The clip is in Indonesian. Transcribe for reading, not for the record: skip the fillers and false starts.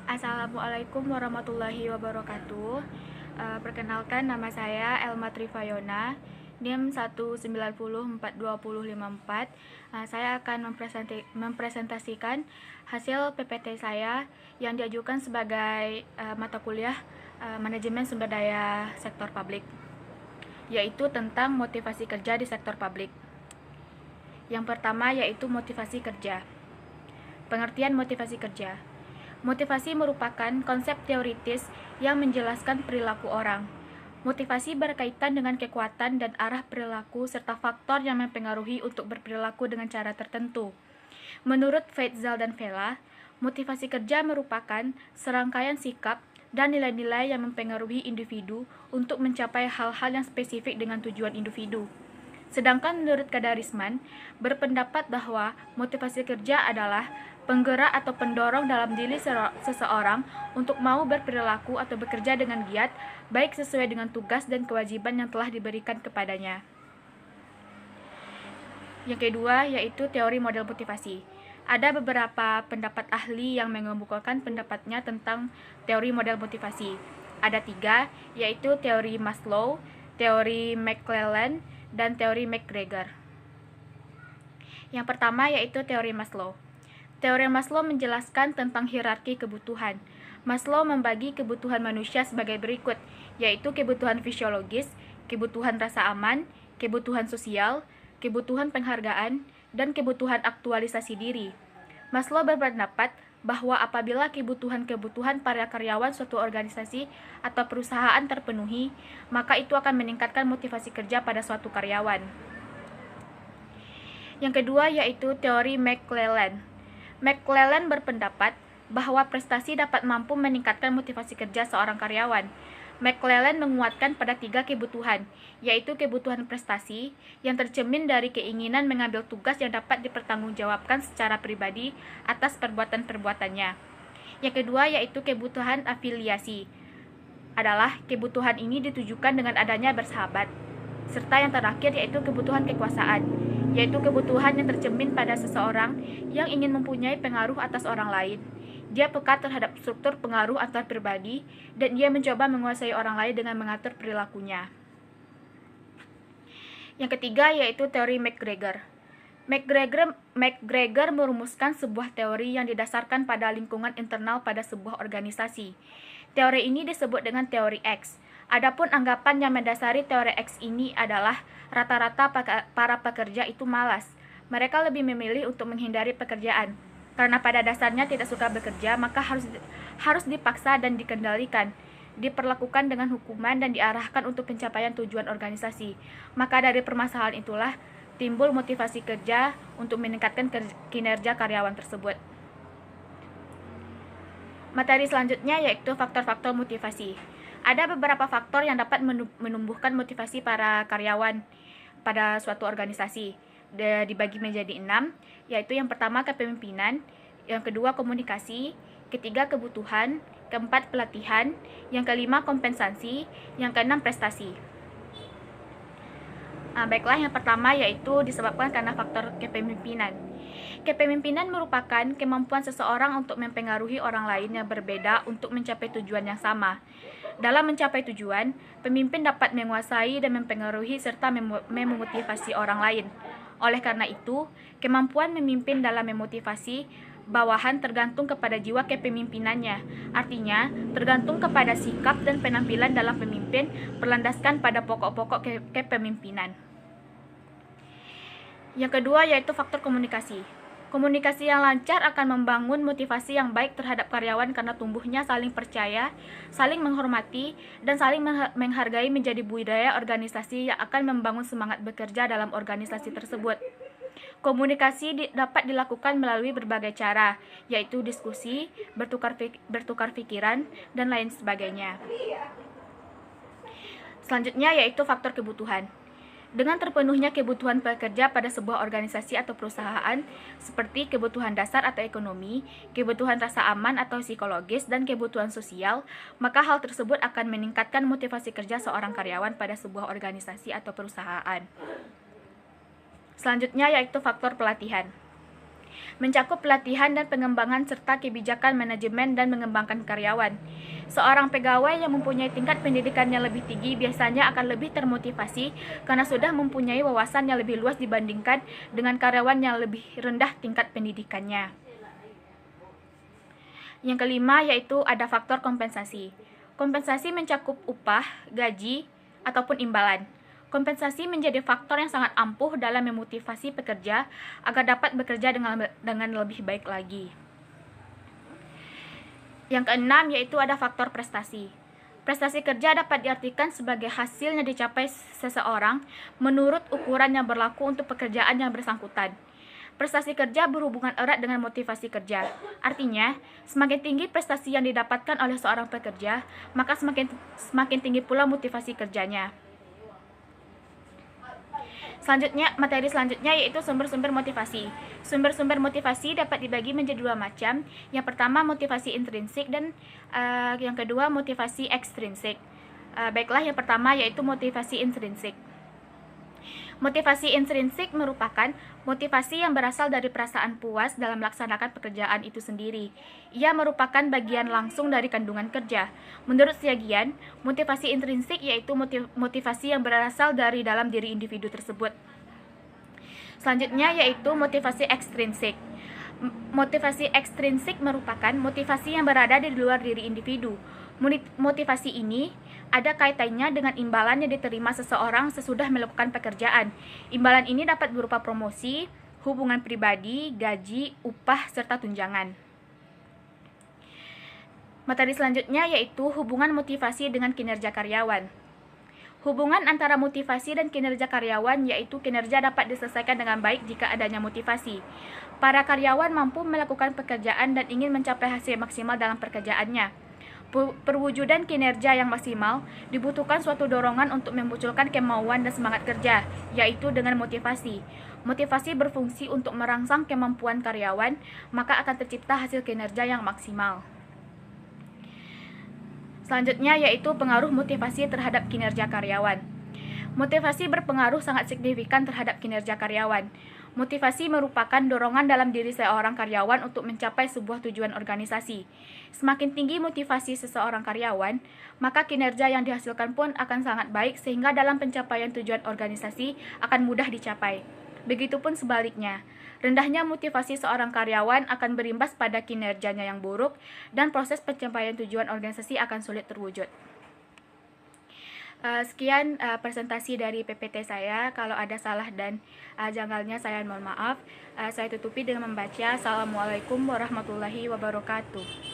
Assalamualaikum warahmatullahi wabarakatuh. Perkenalkan, nama saya Elma Trifayona, NIM 1904254. Saya akan mempresentasikan hasil PPT saya yang diajukan sebagai mata kuliah Manajemen Sumber Daya Sektor Publik, yaitu tentang motivasi kerja di sektor publik. Yang pertama yaitu motivasi kerja. Pengertian motivasi kerja. Motivasi merupakan konsep teoritis yang menjelaskan perilaku orang. Motivasi berkaitan dengan kekuatan dan arah perilaku serta faktor yang mempengaruhi untuk berperilaku dengan cara tertentu. Menurut Feitzal dan Vella, motivasi kerja merupakan serangkaian sikap dan nilai-nilai yang mempengaruhi individu untuk mencapai hal-hal yang spesifik dengan tujuan individu. Sedangkan menurut Kadarisman, berpendapat bahwa motivasi kerja adalah penggerak atau pendorong dalam diri seseorang untuk mau berperilaku atau bekerja dengan giat, baik sesuai dengan tugas dan kewajiban yang telah diberikan kepadanya. Yang kedua yaitu teori model motivasi. Ada beberapa pendapat ahli yang mengemukakan pendapatnya tentang teori model motivasi. Ada 3, yaitu teori Maslow, teori McClelland, dan teori McGregor. Yang pertama yaitu teori Maslow. Teori Maslow menjelaskan tentang hierarki kebutuhan. Maslow membagi kebutuhan manusia sebagai berikut, yaitu kebutuhan fisiologis, kebutuhan rasa aman, kebutuhan sosial, kebutuhan penghargaan, dan kebutuhan aktualisasi diri. Maslow berpendapat bahwa apabila kebutuhan-kebutuhan para karyawan suatu organisasi atau perusahaan terpenuhi, maka itu akan meningkatkan motivasi kerja pada suatu karyawan. Yang kedua yaitu teori McClelland. McClelland berpendapat bahwa prestasi dapat mampu meningkatkan motivasi kerja seorang karyawan. McClelland menguatkan pada 3 kebutuhan, yaitu kebutuhan prestasi yang tercermin dari keinginan mengambil tugas yang dapat dipertanggungjawabkan secara pribadi atas perbuatan-perbuatannya. Yang kedua yaitu kebutuhan afiliasi. Adalah kebutuhan ini ditujukan dengan adanya bersahabat. Serta yang terakhir yaitu kebutuhan kekuasaan, yaitu kebutuhan yang tercermin pada seseorang yang ingin mempunyai pengaruh atas orang lain. Dia peka terhadap struktur pengaruh antar pribadi dan dia mencoba menguasai orang lain dengan mengatur perilakunya. Yang ketiga yaitu teori McGregor. McGregor merumuskan sebuah teori yang didasarkan pada lingkungan internal pada sebuah organisasi. Teori ini disebut dengan teori X. Adapun anggapan yang mendasari teori X ini adalah rata-rata para pekerja itu malas. Mereka lebih memilih untuk menghindari pekerjaan. Karena pada dasarnya tidak suka bekerja, maka harus dipaksa dan dikendalikan, diperlakukan dengan hukuman dan diarahkan untuk pencapaian tujuan organisasi. Maka dari permasalahan itulah timbul motivasi kerja untuk meningkatkan kinerja karyawan tersebut. Materi selanjutnya yaitu faktor-faktor motivasi. Ada beberapa faktor yang dapat menumbuhkan motivasi para karyawan pada suatu organisasi. Dibagi menjadi 6, yaitu yang pertama kepemimpinan, yang kedua komunikasi, ketiga kebutuhan, keempat pelatihan, yang kelima kompensasi, yang keenam prestasi. Baiklah, yang pertama yaitu disebabkan karena faktor kepemimpinan. Kepemimpinan merupakan kemampuan seseorang untuk mempengaruhi orang lain yang berbeda untuk mencapai tujuan yang sama. Dalam mencapai tujuan, pemimpin dapat menguasai dan mempengaruhi serta memotivasi orang lain. Oleh karena itu, kemampuan memimpin dalam memotivasi bawahan tergantung kepada jiwa kepemimpinannya. Artinya, tergantung kepada sikap dan penampilan dalam pemimpin berlandaskan pada pokok-pokok kepemimpinan. Yang kedua yaitu faktor komunikasi. Komunikasi yang lancar akan membangun motivasi yang baik terhadap karyawan karena tumbuhnya saling percaya, saling menghormati, dan saling menghargai menjadi budaya organisasi yang akan membangun semangat bekerja dalam organisasi tersebut. Komunikasi dapat dilakukan melalui berbagai cara, yaitu diskusi, bertukar pikiran, dan lain sebagainya. Selanjutnya yaitu faktor kebutuhan. Dengan terpenuhnya kebutuhan pekerja pada sebuah organisasi atau perusahaan, seperti kebutuhan dasar atau ekonomi, kebutuhan rasa aman atau psikologis, dan kebutuhan sosial, maka hal tersebut akan meningkatkan motivasi kerja seorang karyawan pada sebuah organisasi atau perusahaan. Selanjutnya yaitu faktor pelatihan. mencakup pelatihan dan pengembangan serta kebijakan manajemen dan mengembangkan karyawan. Seorang pegawai yang mempunyai tingkat pendidikan yang lebih tinggi biasanya akan lebih termotivasi karena sudah mempunyai wawasan yang lebih luas dibandingkan dengan karyawan yang lebih rendah tingkat pendidikannya. Yang kelima yaitu ada faktor kompensasi. Kompensasi mencakup upah, gaji, ataupun imbalan. Kompensasi menjadi faktor yang sangat ampuh dalam memotivasi pekerja agar dapat bekerja dengan lebih baik lagi. Yang keenam yaitu ada faktor prestasi. Prestasi kerja dapat diartikan sebagai hasil yang dicapai seseorang menurut ukuran yang berlaku untuk pekerjaan yang bersangkutan. Prestasi kerja berhubungan erat dengan motivasi kerja. Artinya, semakin tinggi prestasi yang didapatkan oleh seorang pekerja, maka semakin tinggi pula motivasi kerjanya. Materi selanjutnya yaitu sumber-sumber motivasi. Sumber-sumber motivasi dapat dibagi menjadi dua macam. Yang pertama motivasi intrinsik dan yang kedua motivasi ekstrinsik. Baiklah, yang pertama yaitu motivasi intrinsik. Motivasi intrinsik merupakan motivasi yang berasal dari perasaan puas dalam melaksanakan pekerjaan itu sendiri. Ia merupakan bagian langsung dari kandungan kerja. Menurut Siagian, motivasi intrinsik yaitu motivasi yang berasal dari dalam diri individu tersebut. Selanjutnya yaitu motivasi ekstrinsik. Motivasi ekstrinsik merupakan motivasi yang berada di luar diri individu. Motivasi ini ada kaitannya dengan imbalan yang diterima seseorang sesudah melakukan pekerjaan. Imbalan ini dapat berupa promosi, hubungan pribadi, gaji, upah, serta tunjangan. Materi selanjutnya yaitu hubungan motivasi dengan kinerja karyawan. Hubungan antara motivasi dan kinerja karyawan yaitu kinerja dapat diselesaikan dengan baik jika adanya motivasi. Para karyawan mampu melakukan pekerjaan dan ingin mencapai hasil maksimal dalam pekerjaannya. Perwujudan kinerja yang maksimal dibutuhkan suatu dorongan untuk memunculkan kemauan dan semangat kerja, yaitu dengan motivasi. Motivasi berfungsi untuk merangsang kemampuan karyawan, maka akan tercipta hasil kinerja yang maksimal. Selanjutnya yaitu pengaruh motivasi terhadap kinerja karyawan. Motivasi berpengaruh sangat signifikan terhadap kinerja karyawan. Motivasi merupakan dorongan dalam diri seorang karyawan untuk mencapai sebuah tujuan organisasi. Semakin tinggi motivasi seseorang karyawan, maka kinerja yang dihasilkan pun akan sangat baik sehingga dalam pencapaian tujuan organisasi akan mudah dicapai. Begitupun sebaliknya, rendahnya motivasi seorang karyawan akan berimbas pada kinerjanya yang buruk dan proses pencapaian tujuan organisasi akan sulit terwujud. Sekian presentasi dari PPT saya. Kalau ada salah dan janggalnya saya mohon maaf. Saya tutupi dengan membaca Assalamualaikum warahmatullahi wabarakatuh.